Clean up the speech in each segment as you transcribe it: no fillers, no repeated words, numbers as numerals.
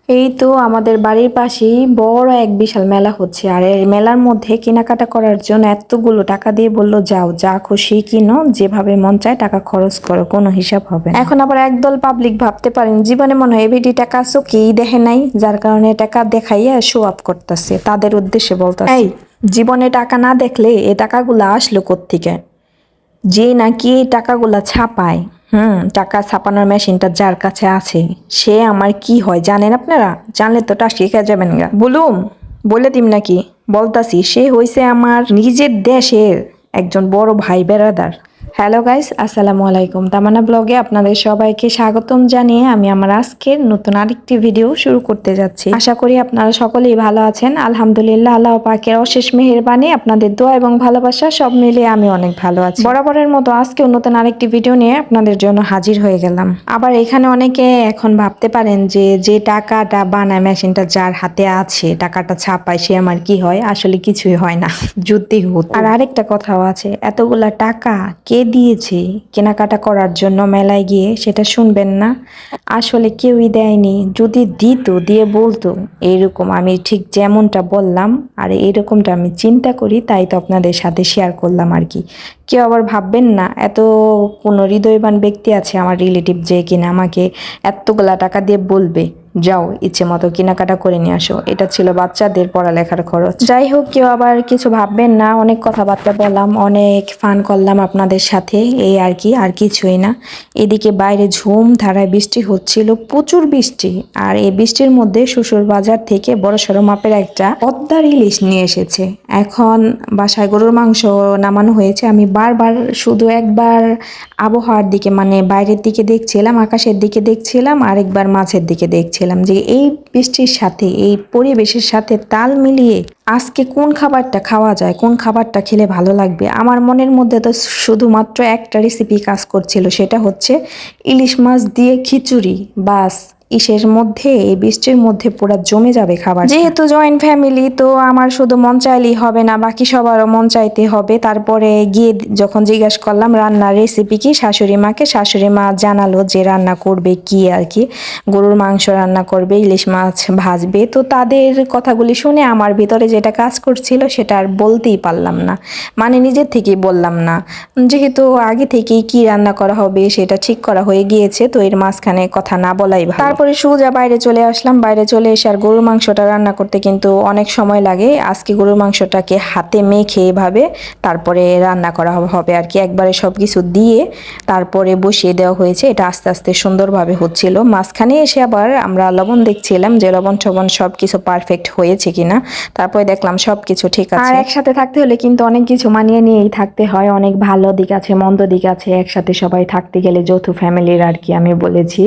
এই তো আমাদের বাড়ির পাশেই বড় এক বিশাল মেলা হচ্ছে, আর এই মেলার মধ্যে কেনাকাটা করার জন্য এতগুলো টাকা দিয়ে বললো যাও যা খুশি কিনো, যেভাবে মন চায় টাকা খরচ করো, কোনো হিসাব হবে না। এখন আবার একদল পাবলিক ভাবতে পারেন জীবনে মনে হয় এবিডি টাকা চোখেই দেখে নাই, যার কারণে টাকা দেখাইয়া শো আপ করতেছে। তাদের উদ্দেশ্যে বলতেছে, এই জীবনে টাকা না দেখলে এ টাকাগুলো আসলো কোত্থেকে? যে নাকি এই টাকাগুলা ছাপায়, টাকা ছাপানোর মেশিনটা যার কাছে আছে সে আমার কি হয় জানেন আপনারা? জানলে তো টা শিখে যাবেন গা। বলুম বলে দিম নাকি? বলতাছি, সে হইছে আমার নিজের দেশের একজন বড় ভাই বেড়াদার। হ্যালো গাইস, আসসালামু আলাইকুম। তামান্না ব্লগে আপনাদের সবাইকে স্বাগতম জানিয়ে আমি আমার আজকের নতুন আরেকটি ভিডিও শুরু করতে যাচ্ছি। আশা করি আপনারা সকলেই ভালো আছেন। আলহামদুলিল্লাহ, আল্লাহ পাকের অশেষ মেহেরবানি, আপনাদের দোয়া এবং ভালোবাসা সব মিলিয়ে আমি অনেক ভালো আছি। বরাবরের মতো আজকেও নতুন আরেকটি ভিডিও নিয়ে আপনাদের জন্য হাজির হয়ে গেলাম। আবার এখানে অনেকে এখন ভাবতে পারেন যে যে টাকাটা বানায় মেশিনটা যার হাতে আছে, টাকাটা ছাপায়, সে আমার কি হয়? আসলে কিছুই হয় না, যুদ্ধই হতো। আর আরেকটা কথাও আছে, এতগুলা টাকা কে দিয়েছে কেনাকাটা করার জন্য মেলায় গিয়ে, সেটা শুনবেন না। আসলে কেউই দেয়নি। যদি দিত, দিয়ে বলতো এইরকম আমি ঠিক যেমনটা বললাম আর এরকমটা আমি চিন্তা করি, তাই তো আপনাদের সাথে শেয়ার করলাম আর কি। কেউ আবার ভাববেন না এত কোনো হৃদয়বান ব্যক্তি আছে আমার রিলেটিভ যে কিনা আমাকে এতগুলা টাকা দিয়ে বলবে যাও ইচ্ছে মতো কেনাকাটা করে নিয়ে আসো। এটা ছিল বাচ্চাদের পড়ালেখার খরচ। যাই হোক, কেউ আবার কিছু ভাববেন না। অনেক কথাবার্তা বললাম, অনেক ফান করলাম আপনাদের সাথে, এই আর কি, আর কিছুই না। এদিকে বাইরে ঝুম ধারায় বৃষ্টি হচ্ছিল, প্রচুর বৃষ্টি। আর এই বৃষ্টির মধ্যে শ্বশুর বাজার থেকে বড়সড় মাপের একটা পদ্মার ইলিশ নিয়ে এসেছে। এখন বাসায় গরুর মাংস নামানো হয়েছে। আমি বারবার শুধু একবার আবহাওয়ার দিকে মানে বাইরের দিকে দেখছিলাম, আকাশের দিকে দেখছিলাম, আর একবার মাছের দিকে দেখছিলাম যে এই বৃষ্টির সাথে এই পরিবেশের সাথে তাল মিলিয়ে আজকে কোন খাবারটা খাওয়া যায়, কোন খাবারটা খেলে ভালো লাগবে। আমার মনের মধ্যে তো শুধুমাত্র একটা রেসিপি কাজ করছিল, সেটা হচ্ছে ইলিশ মাছ দিয়ে খিচুড়ি। বাস ইসের মধ্যে, এই বৃষ্টির মধ্যে পুরা জমে যাবে খাবার। যেহেতু জয়েন্ট ফ্যামিলি, তো আমার শুধু মন চাইলেই হবে না, বাকি সবারও মন চাইতে হবে। তারপরে গিয়ে যখন জিজ্ঞাসা করলাম রান্নার রেসিপি কি শাশুড়ি মাকে, শাশুড়ি মা জানালো যে রান্না করবে কি আর কি, গরুর মাংস রান্না করবে, ইলিশ মাছ ভাজবে। তো তাদের কথাগুলি শুনে আমার ভিতরে যেটা কাজ করছিল সেটা আর বলতেই পারলাম না, মানে নিজের থেকেই বললাম না। যেহেতু আগে থেকেই কি রান্না করা হবে সেটা ঠিক করা হয়ে গিয়েছে, তো এর মাঝখানে কথা না বলাই ভালো। তারপরে সোজা বাইরে চলে আসলাম। বাইরে চলে এসে আর গরুর মাংসটা রান্না করতে কিন্তু অনেক সময় লাগে। আজকে গরুর মাংসটাকে হাতে মেখে এভাবে তারপরে রান্না করা হবে আর কি, একবারে সব কিছু দিয়ে তারপরে বসিয়ে দেওয়া হয়েছে। এটা আস্তে আস্তে সুন্দরভাবে হচ্ছিল। মাঝখানে এসে আবার আমরা লবণ দেখছিলাম যে লবণ টবণ সব কিছু পারফেক্ট হয়েছে কিনা। তারপরে দেখলাম সব কিছু ঠিক আছে। আর একসাথে থাকতে হলে কিন্তু অনেক কিছু মানিয়ে নিয়েই থাকতে হয়। অনেক ভালো দিক আছে, মন্দ দিক আছে। একসাথে সবাই থাকতে গেলে যৌথ ফ্যামিলির আর কি, আমি বলেছি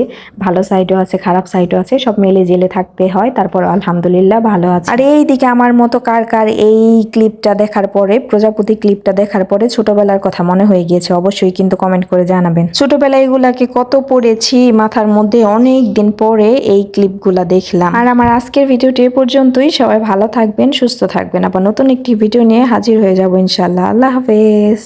ভালো সাইডও আছে খারাপ সাইডও আছে, সব মিলে জেলে থাকতে হয়। তারপর আলহামদুলিল্লাহ ভালো আছে। আর এই দিকে আমার মতো কার কার এই ক্লিপটা দেখার পরে, প্রজাপতি ক্লিপটা দেখার পরে ছোটবেলার কথা মনে হয়ে গিয়েছে, অবশ্যই কিন্তু কমেন্ট করে জানাবেন। ছোটবেলায় এগুলাকে কত পড়েছি মাথার মধ্যে, অনেক দিন পরে এই ক্লিপগুলা দেখলাম। আর আমার আজকের ভিডিওটি এ পর্যন্তই। সবাই ভালো থাকবেন, সুস্থ থাকবেন। আবার নতুন একটি ভিডিও নিয়ে হাজির হয়ে যাব ইনশাআল্লাহ। আল্লাহ হাফেজ।